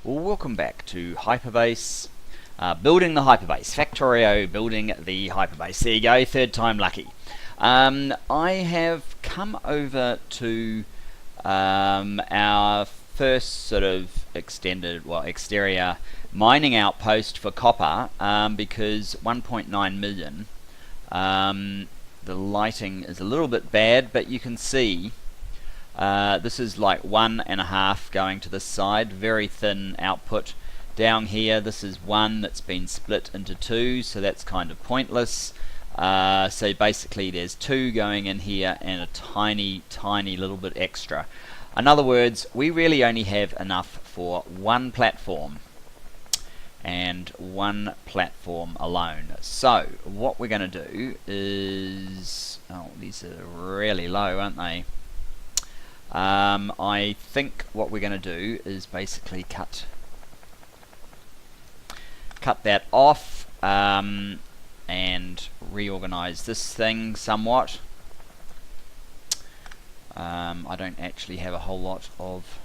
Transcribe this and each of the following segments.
Well, welcome back to Hyperbase, building the Hyperbase, Factorio building the Hyperbase. There you go, third time lucky. I have come over to our first sort of exterior mining outpost for copper because 1.9 million. The lighting is a little bit bad, but you can see this is like 1.5 going to this side, very thin output. Down here, this is 1 that's been split into 2, so that's kind of pointless. So basically there's 2 going in here and a tiny little bit extra. In other words, we really only have enough for 1 platform and 1 platform alone. So what we're going to do is, oh, these are really low, aren't they? I think what we're going to do is basically cut that off and reorganize this thing somewhat. I don't actually have a whole lot of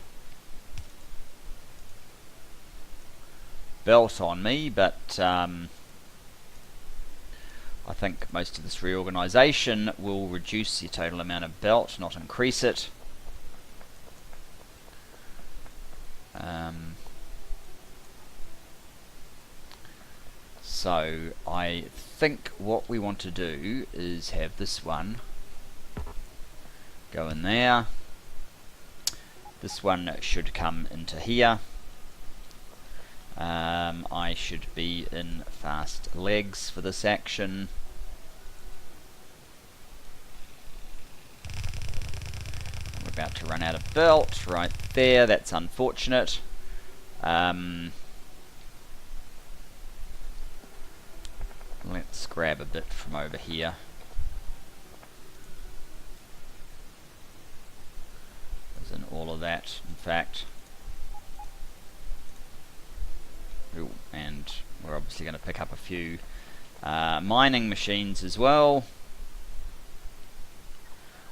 belt on me, but I think most of this reorganization will reduce the total amount of belt, not increase it. So I think what we want to do is have this one go in there. This one should come into here. I should be in fast legs for this action. We're about to run out of belt right there. That's unfortunate. Let's grab a bit from over here. As in all of that, in fact. Ooh, and we're obviously going to pick up a few mining machines as well.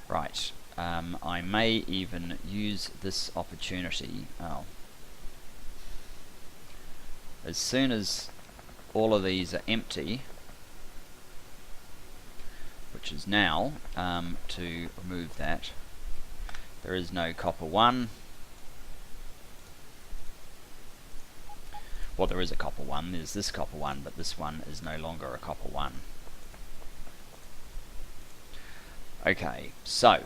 Right, I may even use this opportunity. Oh. As soon as all of these are empty, which is now, to remove that. There is no copper 1. Well, there is a copper 1, there's this copper 1, but this one is no longer a copper 1. Okay, so,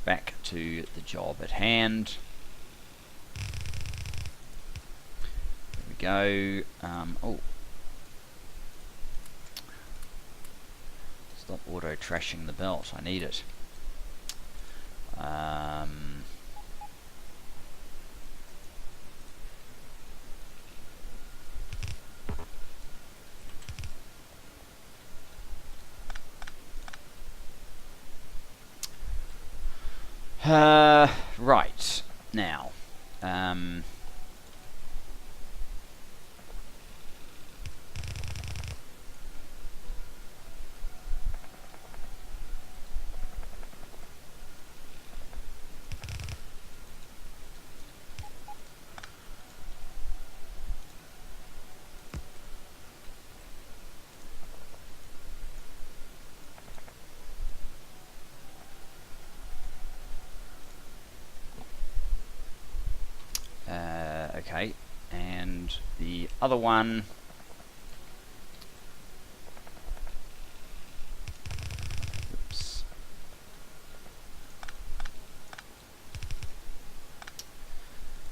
back to the job at hand. Go. Oh, stop auto trashing the belt. I need it. Right now. Okay, and the other one, oops,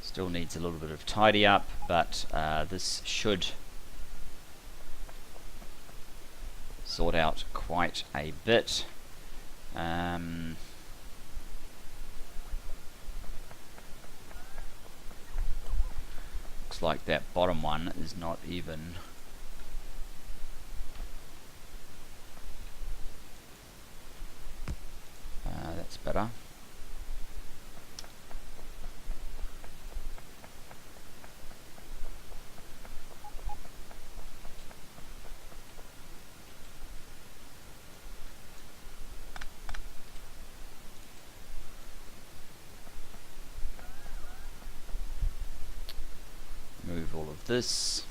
still needs a little bit of tidy up, but this should sort out quite a bit. Like that bottom one is not even that's better. all of this.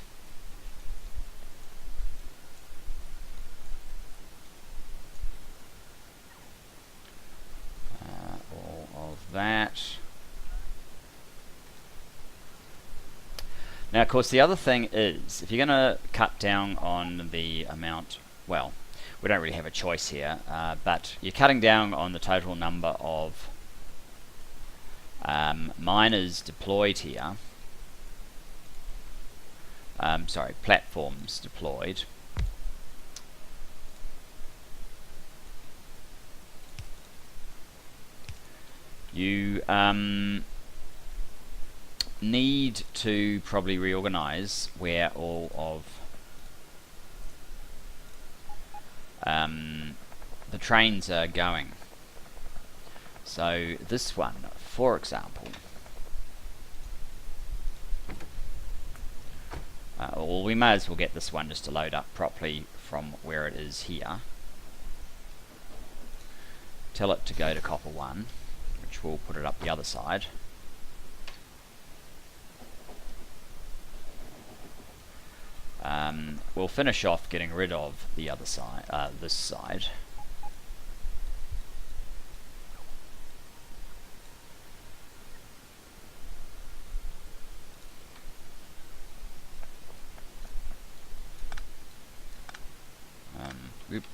All of that. Now, of course, the other thing is, if you're going to cut down on the amount, well, we don't really have a choice here, but you're cutting down on the total number of miners deployed here. Sorry, platforms deployed. You need to probably reorganize where all of the trains are going. So this one, for example, well, we may as well get this one just to load up properly from where it is here. Tell it to go to copper 1, which will put it up the other side. We'll finish off getting rid of the other side, this side. Oop.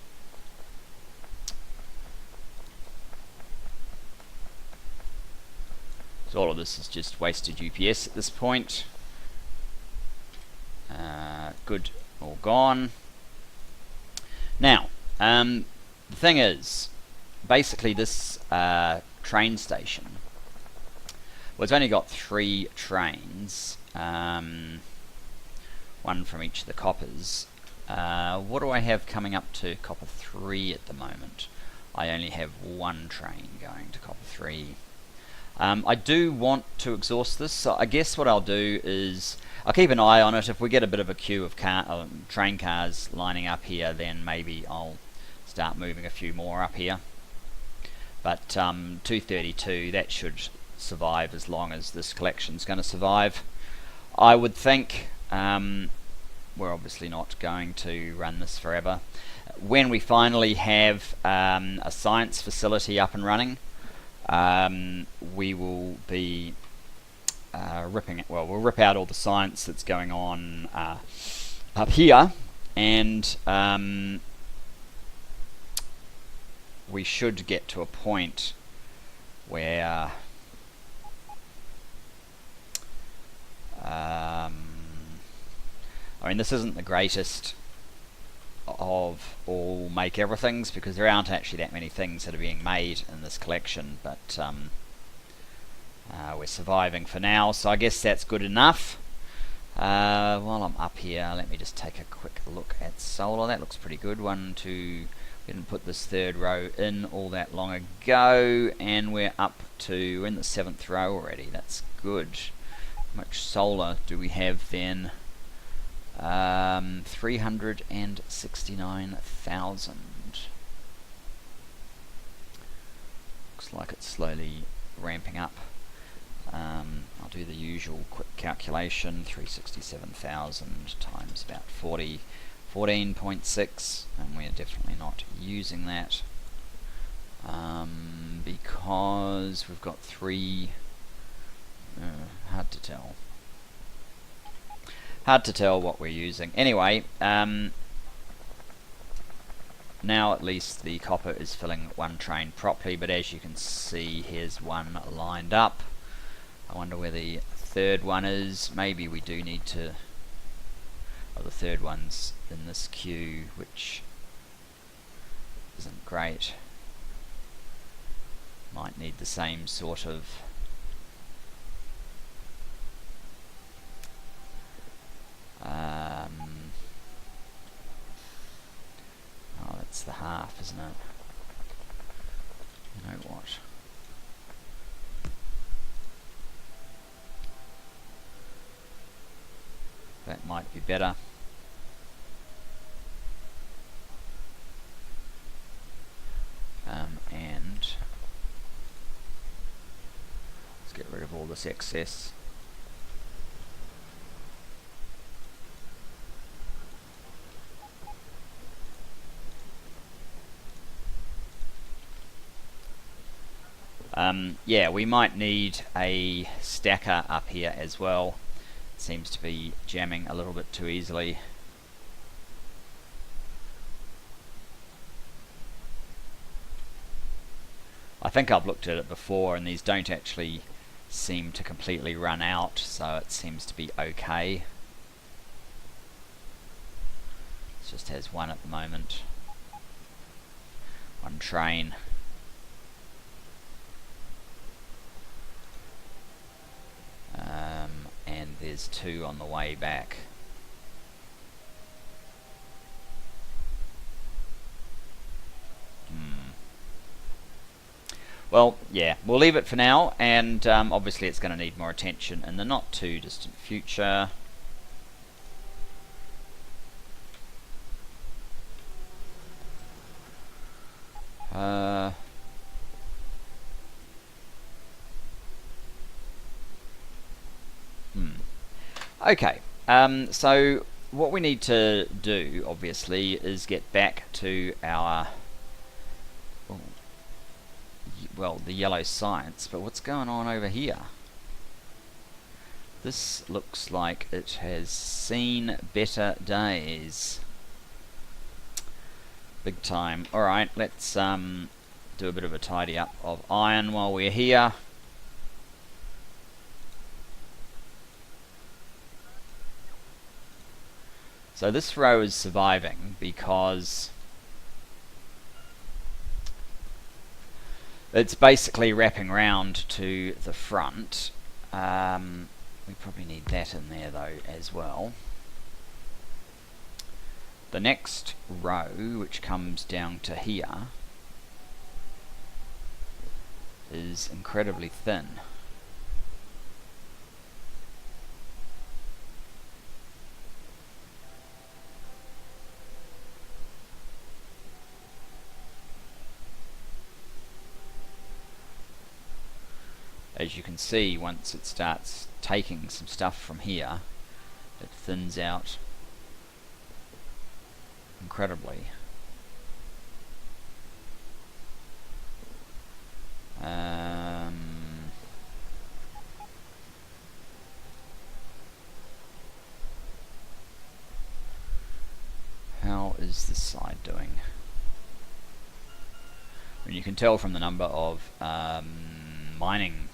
So all of this is just wasted UPS at this point. Good, all gone. Now, the thing is, basically this train station, well, it's only got 3 trains, one from each of the coppers. What do I have coming up to copper 3 at the moment? I only have 1 train going to copper 3. I do want to exhaust this, so I guess what I'll do is I'll keep an eye on it. If we get a bit of a queue of train cars lining up here, then maybe I'll start moving a few more up here. But 232, that should survive as long as this collection's going to survive, I would think. We're obviously not going to run this forever. When we finally have a science facility up and running, we will be we'll rip out all the science that's going on up here, and we should get to a point where I mean, this isn't the greatest of all make everythings, because there aren't actually that many things that are being made in this collection, but we're surviving for now, so I guess that's good enough. While I'm up here, let me just take a quick look at solar. That looks pretty good. 1, 2, we didn't put this 3rd row in all that long ago, and we're up to, we're in the 7th row already. That's good. How much solar do we have then? 369,000. Looks like it's slowly ramping up. I'll do the usual quick calculation. 367,000 times about 40, 14.6, and we're definitely not using that because we've got 3. Hard to tell. Hard to tell what we're using. Anyway, now at least the copper is filling 1 train properly, but as you can see, here's 1 lined up. I wonder where the 3rd one is. Maybe we do need to... Oh, the 3rd one's in this queue, which isn't great. Might need the same sort of... oh, that's the half, isn't it? You know what? That might be better. And let's get rid of all this excess. Yeah, we might need a stacker up here as well. It seems to be jamming a little bit too easily. I think I've looked at it before, and these don't actually seem to completely run out, so it seems to be okay. It just has one at the moment. One train. And there's two on the way back. Well, yeah, we'll leave it for now, and obviously it's going to need more attention in the not too distant future. Okay, so what we need to do, obviously, is get back to our, well, the yellow science, but what's going on over here? This looks like it has seen better days. Big time. Alright, let's do a bit of a tidy up of iron while we're here. So this row is surviving because it's basically wrapping round to the front. We probably need that in there though as well. The next row, which comes down to here, is incredibly thin. As you can see, once it starts taking some stuff from here, it thins out incredibly. How is this side doing? And you can tell from the number of mining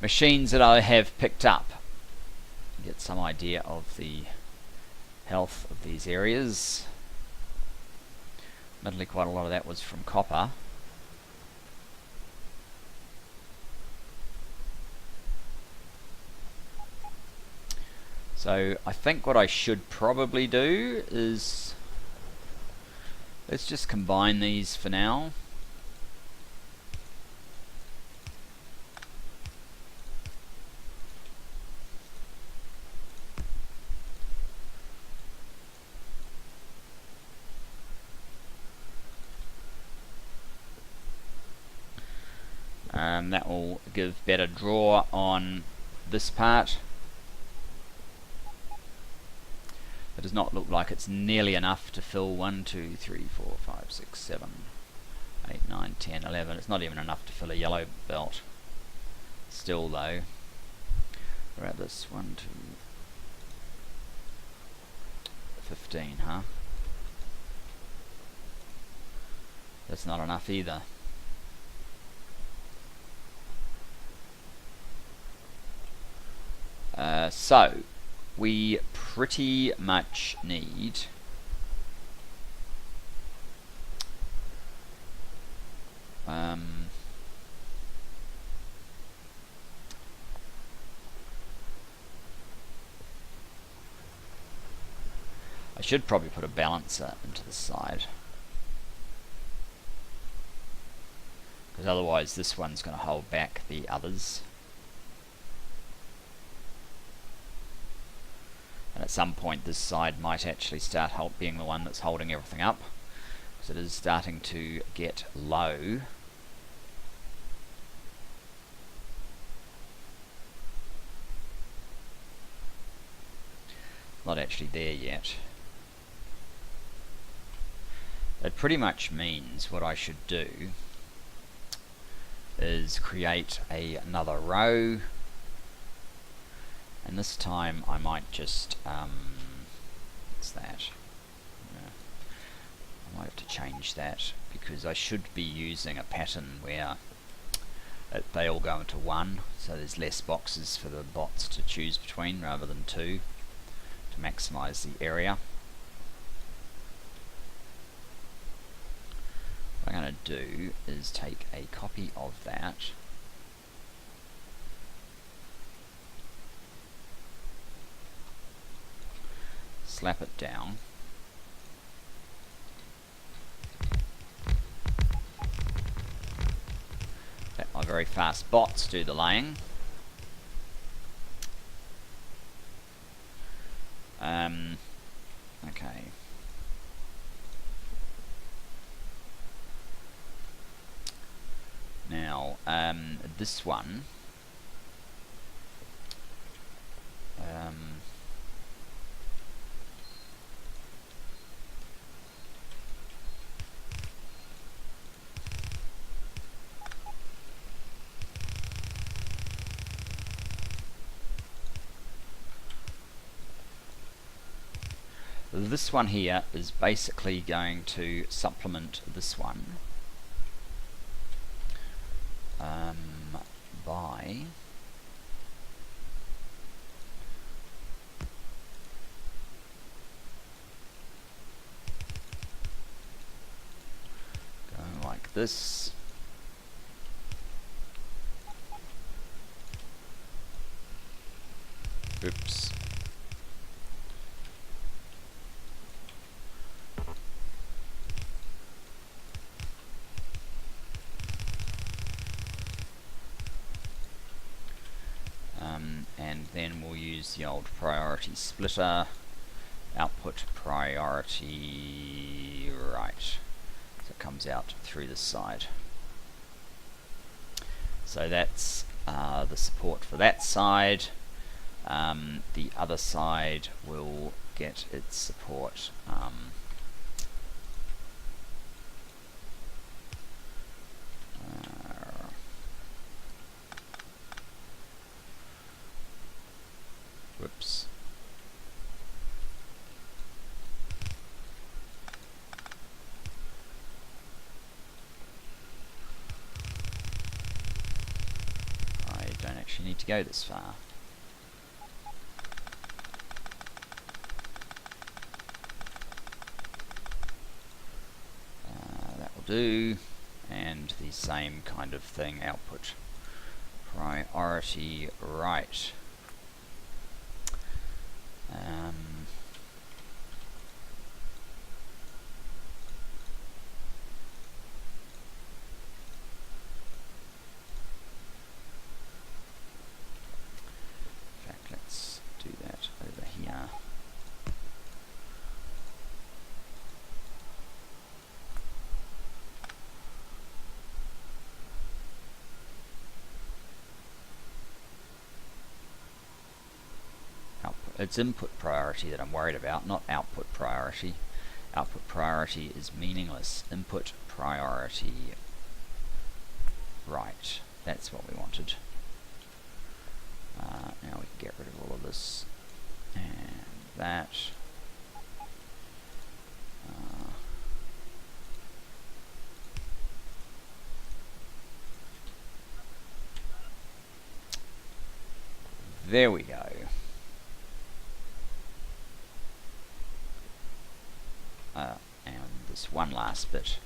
machines that I have picked up, you get some idea of the health of these areas. Admittedly, quite a lot of that was from copper. So I think what I should probably do is, let's just combine these for now. That will give better draw on this part. It does not look like it's nearly enough to fill 1, 2, 3, 4, 5, 6, 7, 8, 9, 10, 11. It's not even enough to fill a yellow belt. Still though, we're at this 1, 2, 15, huh? That's not enough either. So we pretty much need I should probably put a balancer into the side, because otherwise this one's going to hold back the others. And at some point this side might actually start being the one that's holding everything up, because it is starting to get low. Not actually there yet. It pretty much means what I should do is create another row, and this time I might just what's that? I might have to change that, because I should be using a pattern where they all go into one, so there's less boxes for the bots to choose between rather than two, to maximize the area. What I'm going to do is take a copy of that, slap it down, let my very fast bots do the laying. Okay. Now, this one, this one here is basically going to supplement this one by going like this. Oops. And then we'll use the old priority splitter, output priority right, so it comes out through this side. So that's the support for that side. The other side will get its support whoops. I don't actually need to go this far. That will do, and the same kind of thing, output priority right. In fact, let's do that over here. It's input priority that I'm worried about, not output priority. Output priority is meaningless. Input priority right. That's what we wanted. Now we can get rid of all of this and that. There we go. And this one last bit.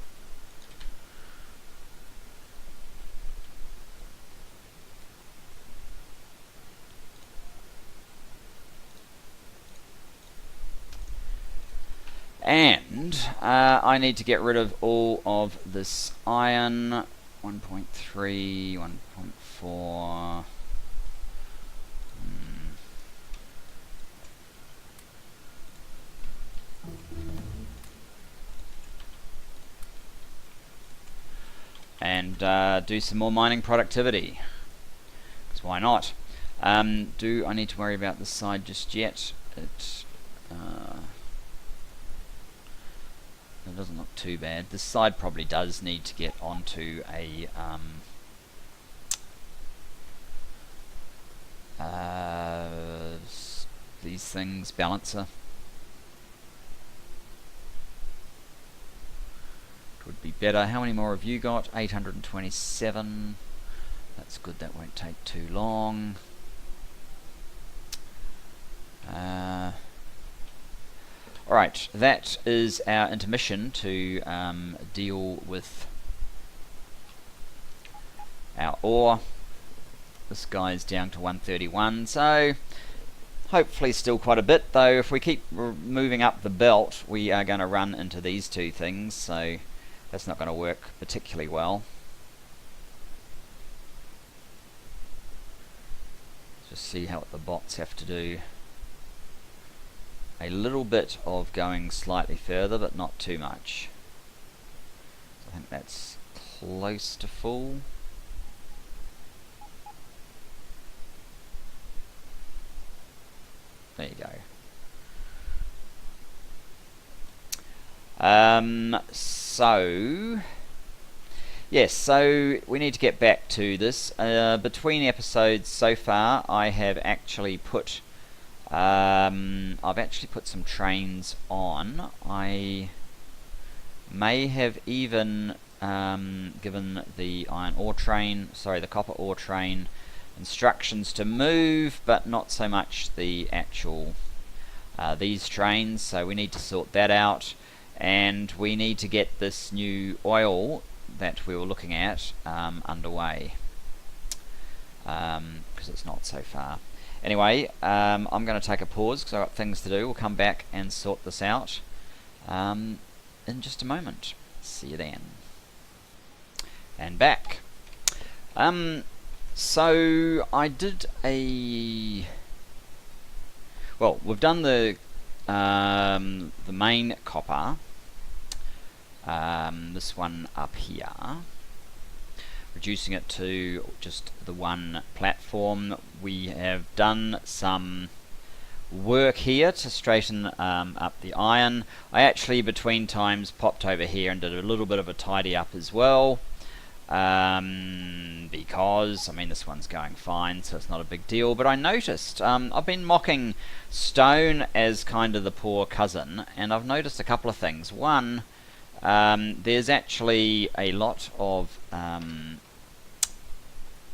And I need to get rid of all of this iron. 1.3, 1.4. And do some more mining productivity, because why not? Do I need to worry about this side just yet? It doesn't look too bad. This side probably does need to get onto a these things, balancer. Would be better. How many more have you got? 827. That's good, that won't take too long. Alright, that is our intermission to deal with our ore. This guy's down to 131, so hopefully still quite a bit, though if we keep moving up the belt we are going to run into these two things, so that's not going to work particularly well. Just see how the bots have to do a little bit of going slightly further, but not too much. I think that's close to full. There you go. So yes, so we need to get back to this. Between episodes so far, I have actually put some trains on. I may have even given the the copper ore train instructions to move, but not so much the actual these trains. So we need to sort that out. And we need to get this new oil that we were looking at underway, because it's not so far. Anyway, I'm going to take a pause because I've got things to do. We'll come back and sort this out in just a moment. See you then. And back. So I did well, we've done the main copper. This one up here, reducing it to just the one platform. We have done some work here to straighten up the iron. I actually between times popped over here and did a little bit of a tidy up as well, because I mean this one's going fine, so it's not a big deal. But I noticed I've been mocking stone as kind of the poor cousin, and I've noticed a couple of things. One, there's actually a lot of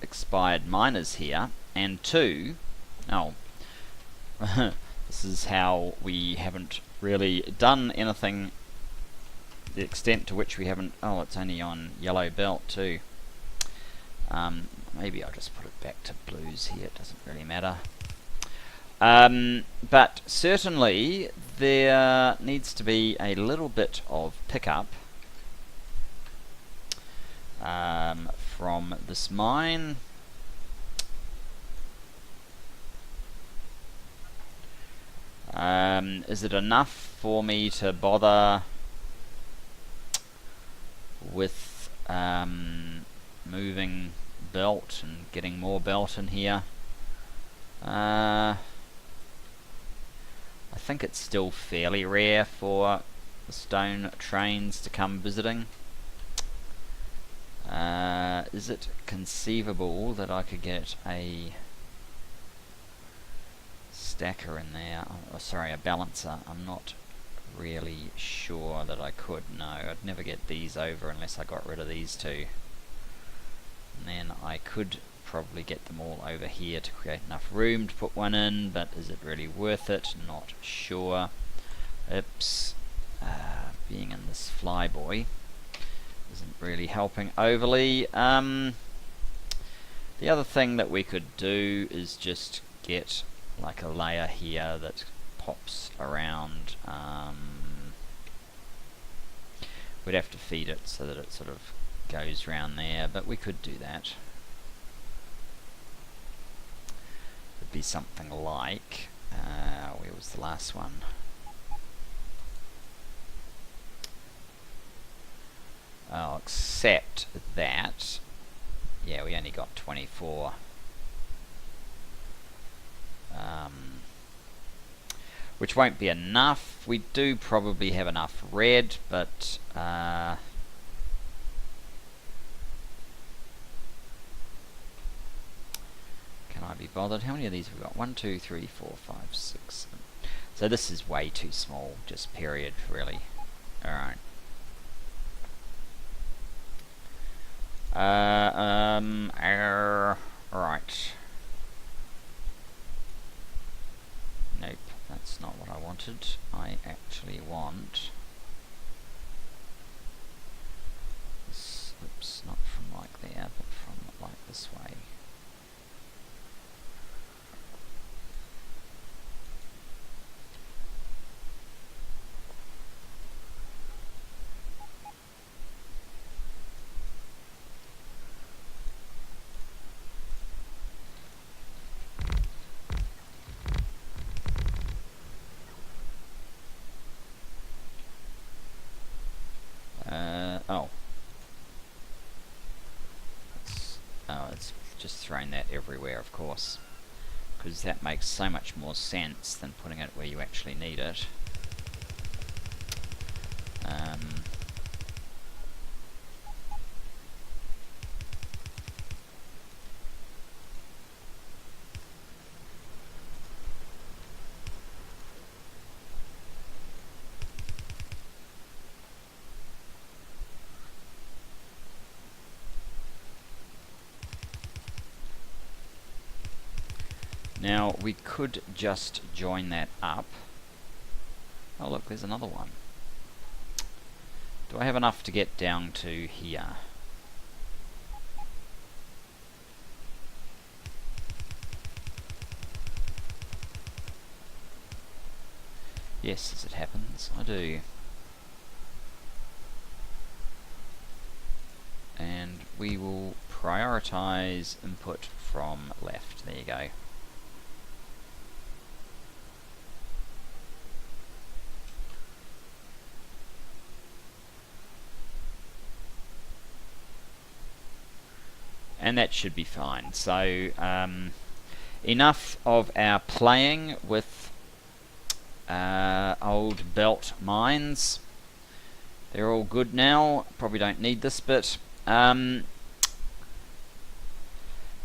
expired miners here, and two, this is how we haven't really done anything, the extent to which we haven't. Oh, it's only on yellow belt too. Maybe I'll just put it back to blues here, it doesn't really matter. But certainly there needs to be a little bit of pickup from this mine. Is it enough for me to bother with moving belt and getting more belt in here? I think it's still fairly rare for the stone trains to come visiting. Is it conceivable that I could get a stacker in there? Oh, sorry, a balancer. I'm not really sure that I could. No, I'd never get these over unless I got rid of these two. And then I could probably get them all over here to create enough room to put one in, but is it really worth it? Not sure. Oops. Being in this flyboy isn't really helping overly. The other thing that we could do is just get like a layer here that pops around. We'd have to feed it so that it sort of goes round there, but we could do that. It'd be something like, where was the last one? Oh, except that, yeah, we only got 24. Which won't be enough. We do probably have enough red, but can I I be bothered? How many of these have we got? 1, 2, 3, 4, 5, 6, 7. So this is way too small, just period, really. Alright. Right. Nope, that's not what I wanted. I actually want this, oops, not from like there, but from like this way. It's just throwing that everywhere, of course, because that makes so much more sense than putting it where you actually need it. Now, we could just join that up. Oh look, there's another one. Do I have enough to get down to here? Yes, as it happens, I do. And we will prioritize input from left. There you go. And that should be fine. So enough of our playing with old belt mines. They're all good now. Probably don't need this bit. It's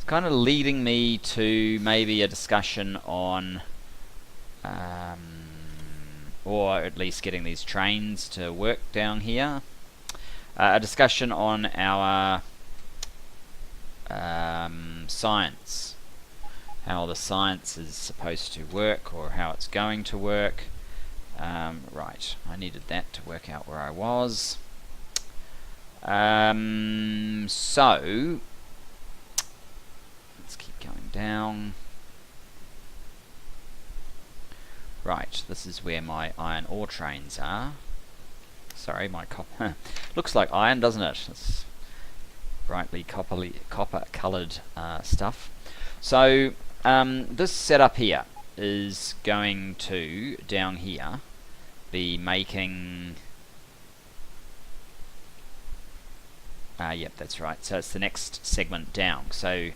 kind of leading me to maybe a discussion on or at least getting these trains to work down here. A discussion on our science, how the science is supposed to work or how it's going to work. Right, I needed that to work out where I was. So let's keep going down. Right, this is where my iron ore trains are. Sorry, my copper looks like iron, doesn't it? It's brightly copper coloured stuff. So this setup here is going to, down here, be making yep, that's right, so it's the next segment down. So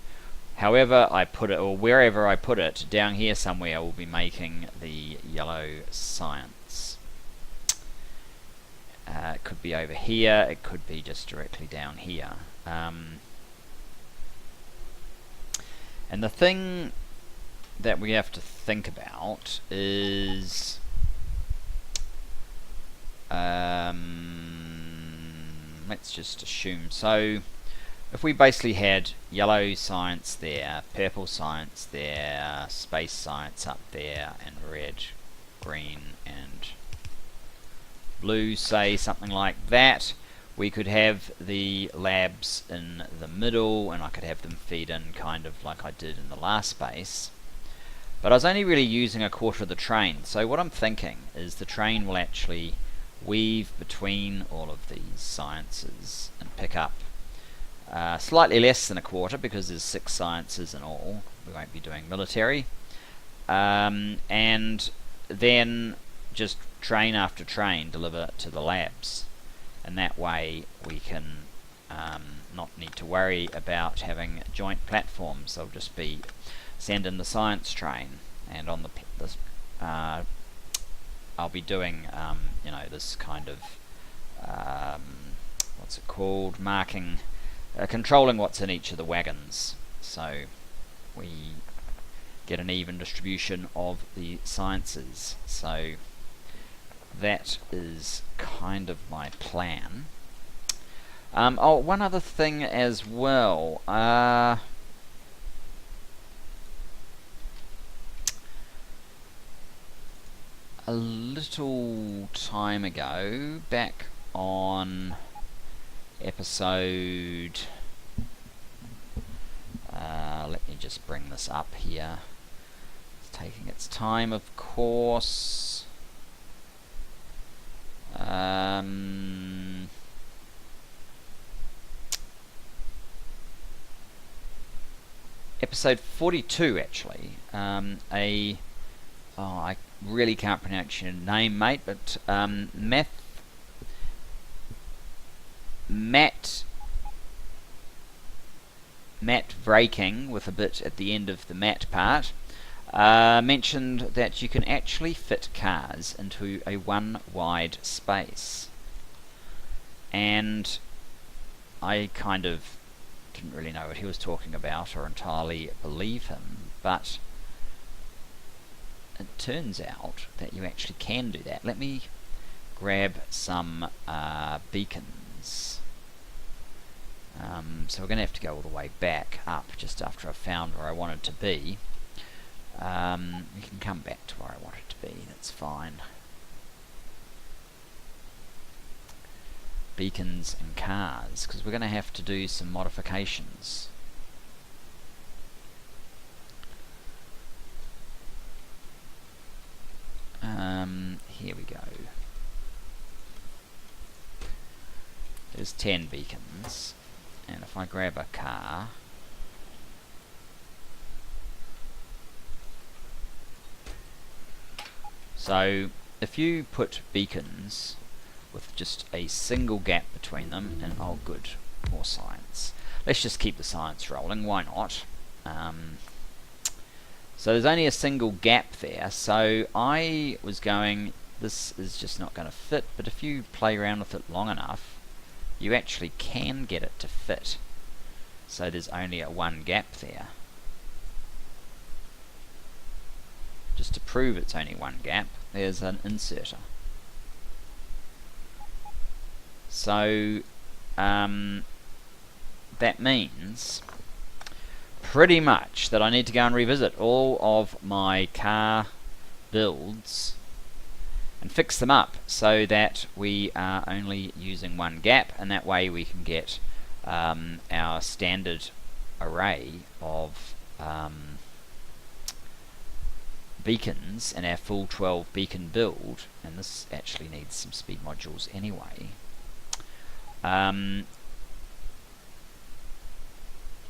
however I put it, or wherever I put it, down here somewhere will be making the yellow science. It could be over here, it could be just directly down here. And the thing that we have to think about is let's just assume, so if we basically had yellow science there, purple science there, space science up there, and red, green and blue, say, something like that, we could have the labs in the middle and I could have them feed in kind of like I did in the last space. But I was only really using a quarter of the train, so what I'm thinking is the train will actually weave between all of these sciences and pick up slightly less than a quarter because there's 6 sciences in all. We won't be doing military. And then just train after train deliver to the labs. And that way we can not need to worry about having joint platforms. They'll just be send in the science train, and on the I'll be doing you know, this kind of what's it called, marking, controlling what's in each of the wagons. So we get an even distribution of the sciences. So that is kind of my plan. Oh, one other thing as well. A little time ago, back on episode... let me just bring this up here. It's taking its time, of course. Episode 42, actually. I really can't pronounce your name, mate, but Matt Breaking, with a bit at the end of the Matt part, mentioned that you can actually fit cars into a one wide space. And I kind of didn't really know what he was talking about or entirely believe him, but it turns out that you actually can do that. Let me grab some beacons. So we're going to have to go all the way back up just after I've found where I wanted to be. We can come back to where I wanted to be, that's fine. Beacons and cars, because we're going to have to do some modifications. Here we go. There's 10 beacons, and if I grab a car, so if you put beacons with just a single gap between them, and oh good, more science. Let's just keep the science rolling, why not? So there's only a single gap there, so I was going, this is just not going to fit, but if you play around with it long enough, you actually can get it to fit. So there's only a one gap there. Just to prove it's only one gap, there's an inserter. So that means pretty much that I need to go and revisit all of my car builds and fix them up so that we are only using one gap, and that way we can get our standard array of beacons and our full 12 beacon build. And this actually needs some speed modules anyway.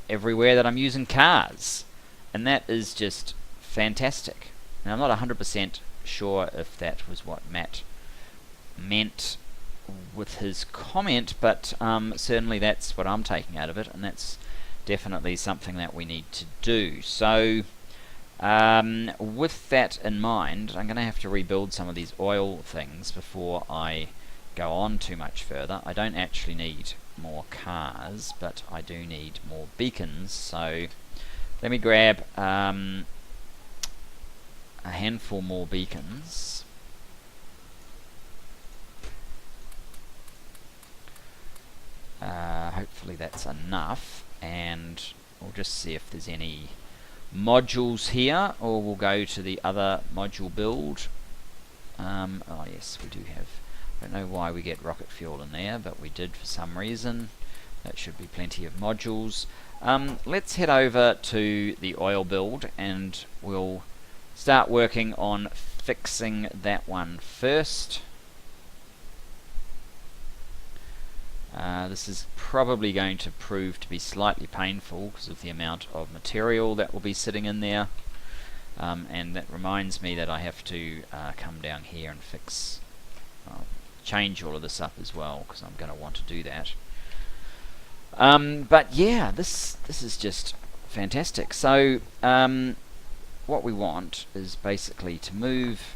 Everywhere that I'm using cars, and that is just fantastic. Now I'm not 100% sure if that was what Matt meant with his comment, but certainly that's what I'm taking out of it, and that's definitely something that we need to do. So with that in mind, I'm going to have to rebuild some of these oil things before I go on too much further. I don't actually need more cars, but I do need more beacons, so let me grab a handful more beacons. Hopefully that's enough, and we'll just see if there's any modules here, or we'll go to the other module build. Oh yes, we do have, I don't know why we get rocket fuel in there, but we did for some reason. That should be plenty of modules. Let's head over to the oil build and we'll start working on fixing that one first. This is probably going to prove to be slightly painful because of the amount of material that will be sitting in there. And that reminds me that I have to come down here and fix, change all of this up as well, because I'm going to want to do that. But yeah, this is just fantastic. So what we want is basically to move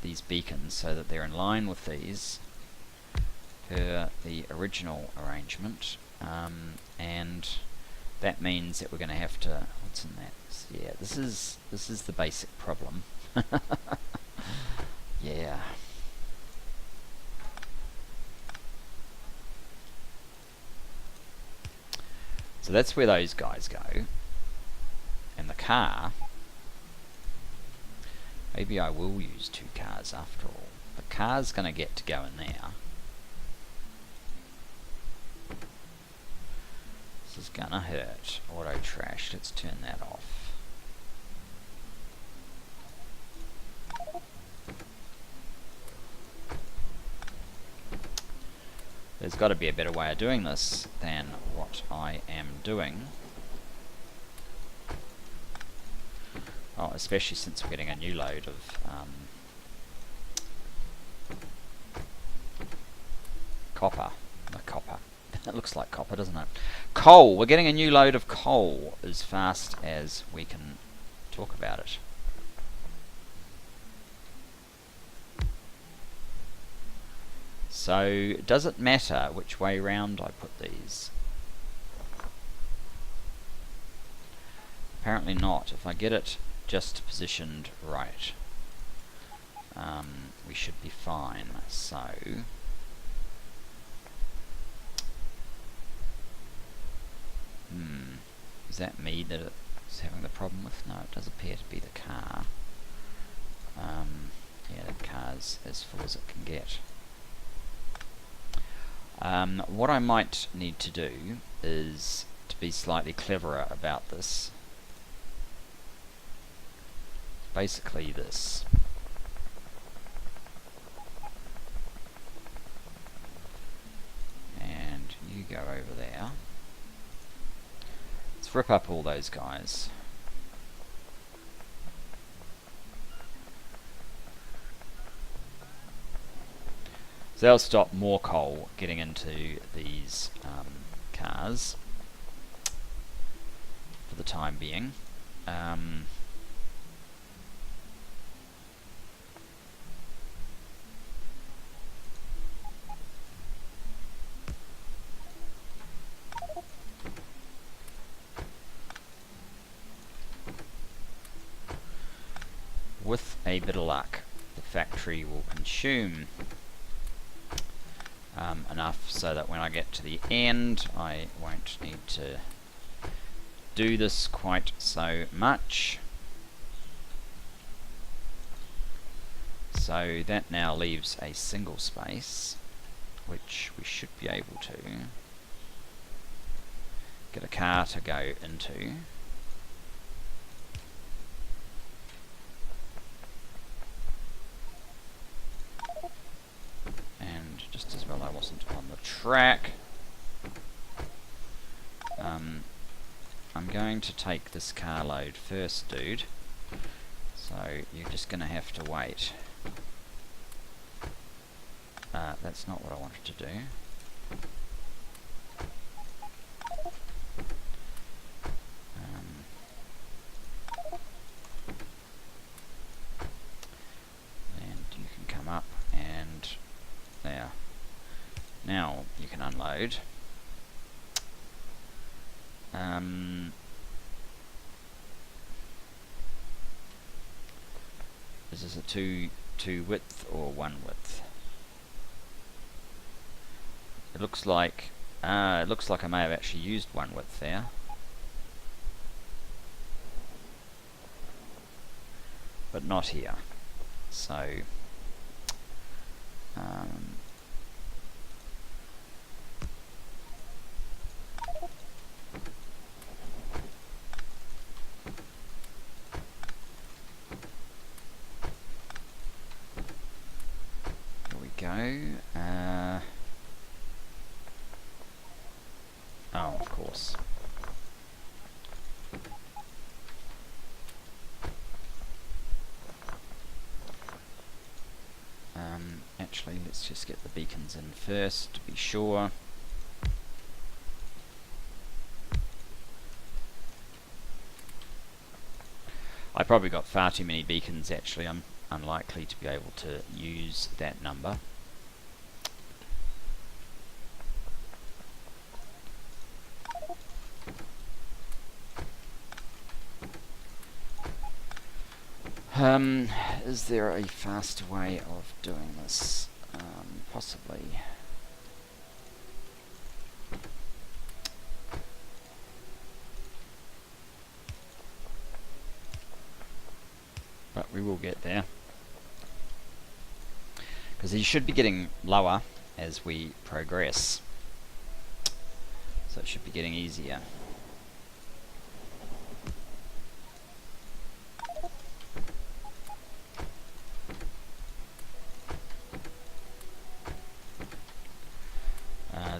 these beacons so that they're in line with these per the original arrangement, and that means that we're going to have to, what's in that? Yeah, this is the basic problem. Yeah. So that's where those guys go. And the car, maybe I will use 2 cars after all. The car's going to get to go in there. This is going to hurt. Auto trash, let's turn that off. There's got to be a better way of doing this than what I am doing. Oh, especially since we're getting a new load of copper. No, copper. It looks like copper, doesn't it? Coal! We're getting a new load of coal as fast as we can talk about it. So, does it matter which way round I put these? Apparently not. If I get it just positioned right, we should be fine. So, is that me that it's having the problem with? No, it does appear to be the car. Yeah, the car's as full as it can get. What I might need to do is to be slightly cleverer about this. Basically this. And you go over there. Let's rip up all those guys. So that'll stop more coal getting into these cars for the time being. With a bit of luck, the factory will consume enough so that when I get to the end I won't need to do this quite so much. So that now leaves a single space which we should be able to get a car to go into. Just as well I wasn't on the track. I'm going to take this carload first, dude. So you're just going to have to wait. That's not what I wanted to do. And you can come up and there. Now you can unload. Is this a two width or 1 width? It looks like I may have actually used 1 width there. But not here. So go. Oh, of course. Actually, let's just get the beacons in first to be sure. I probably got far too many beacons actually. I'm unlikely to be able to use that number. Is there a faster way of doing this? Possibly. But we will get there. Because he should be getting lower as we progress. So it should be getting easier.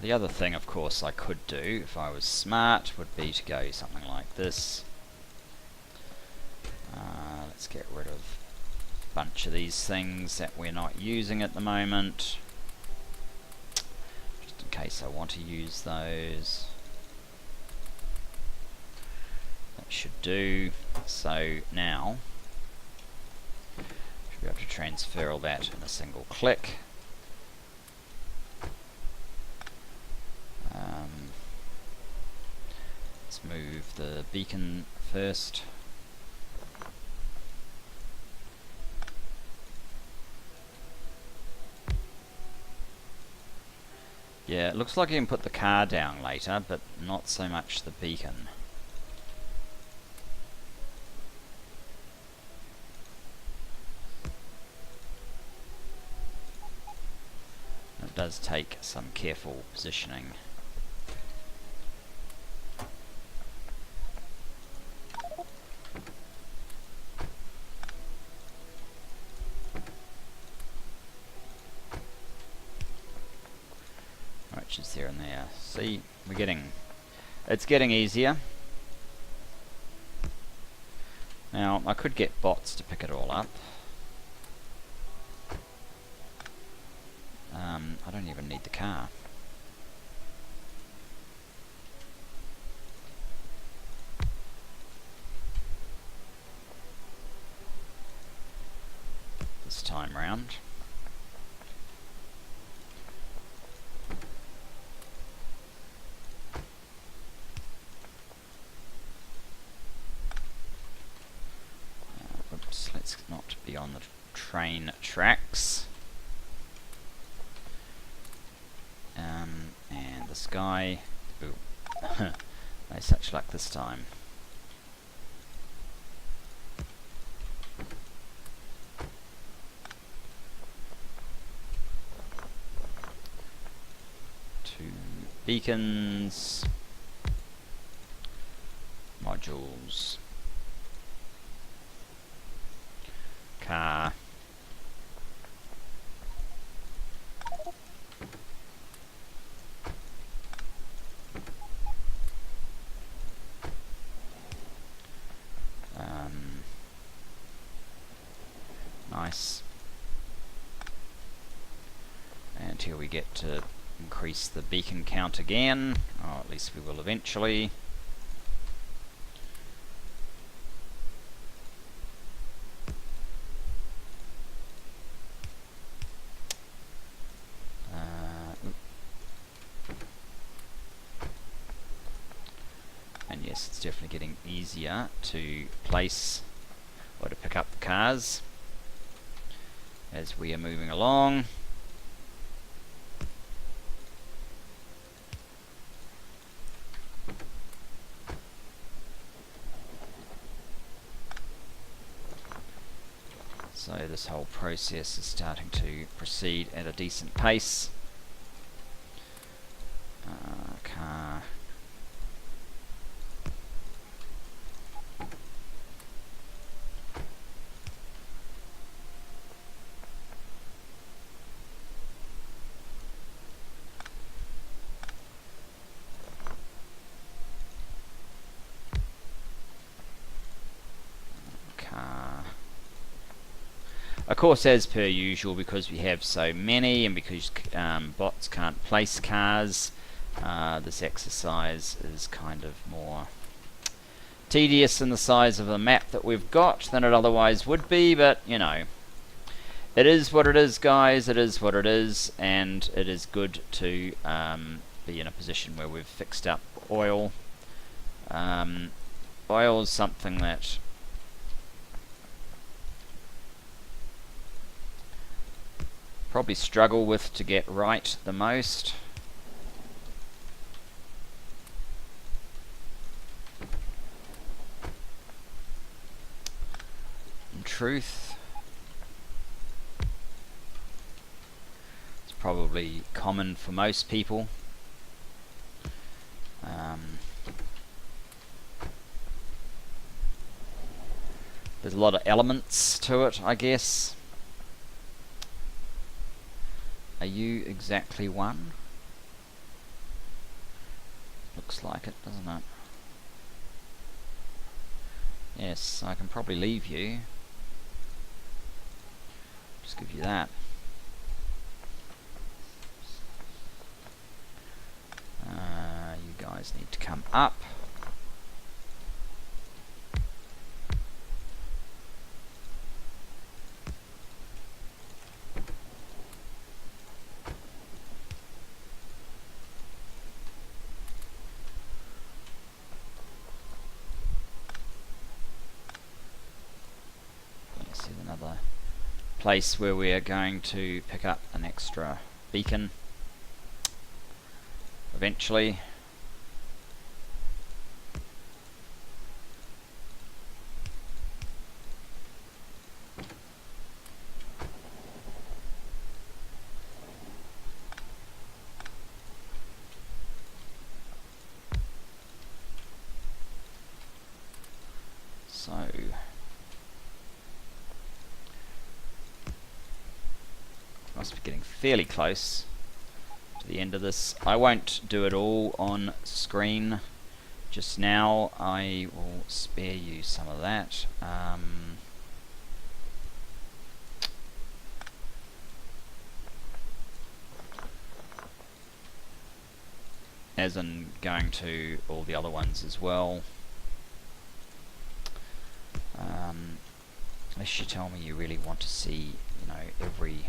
The other thing, of course, I could do, if I was smart, would be to go something like this. Let's get rid of a bunch of these things that we're not using at the moment, just in case I want to use those. That should do. So now, should be able to transfer all that in a single click. Let's move the beacon first. Yeah, it looks like you can put the car down later, but not so much the beacon. It does take some careful positioning. Is there and there. See, it's getting easier. Now, I could get bots to pick it all up. I don't even need the car. This time round. Let's not be on the train tracks. And this guy, ooh, no such luck this time. Two beacons, modules. Car. Nice. And here we get to increase the beacon count again, or at least we will eventually. And yes, it's definitely getting easier to place or to pick up the cars as we are moving along. So this whole process is starting to proceed at a decent pace. Car. Of course, as per usual, because we have so many and because bots can't place cars, this exercise is kind of more tedious in the size of the map that we've got than it otherwise would be, but you know, it is what it is, guys. It is what it is, and it is good to be in a position where we've fixed up oil. Oil is something that probably struggle with to get right the most. In truth, it's probably common for most people. There's a lot of elements to it, I guess. Are you exactly one? Looks like it, doesn't it? Yes, I can probably leave you. Just give you that. You guys need to come up. Another place where we are going to pick up an extra beacon eventually. So must be getting fairly close to the end of this. I won't do it all on screen just now. I will spare you some of that. As in going to all the other ones as well. Unless you tell me you really want to see, you know, every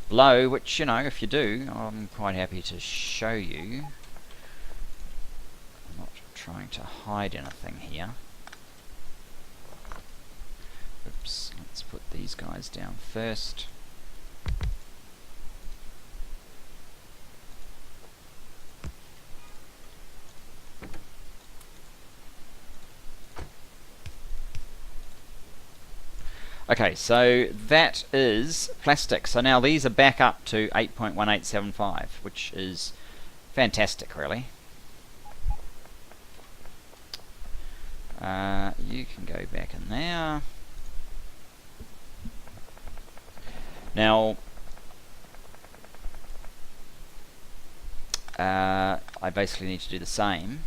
blow, which, you know, if you do, I'm quite happy to show you. I'm not trying to hide anything here. Oops, let's put these guys down first. Okay, so that is plastic. So now these are back up to 8.1875, which is fantastic, really. You can go back in there. Now, I basically need to do the same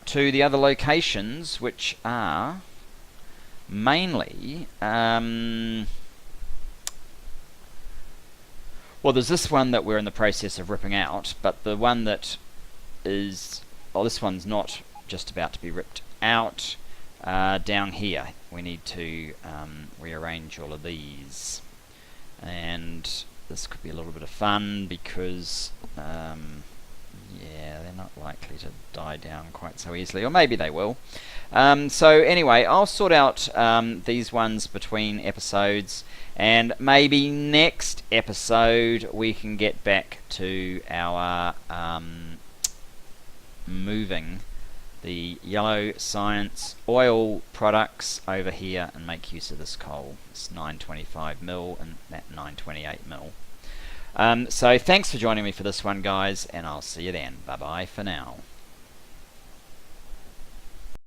to the other locations, which are mainly, well, there's this one that we're in the process of ripping out, but the one that is, oh, this one's not just about to be ripped out. Down here we need to rearrange all of these, and this could be a little bit of fun because yeah, they're not likely to die down quite so easily, or maybe they will. So anyway, I'll sort out these ones between episodes, and maybe next episode we can get back to our moving the yellow science oil products over here and make use of this coal. It's 925mm and that 928mm. So thanks for joining me for this one, guys, and I'll see you then. Bye bye for now.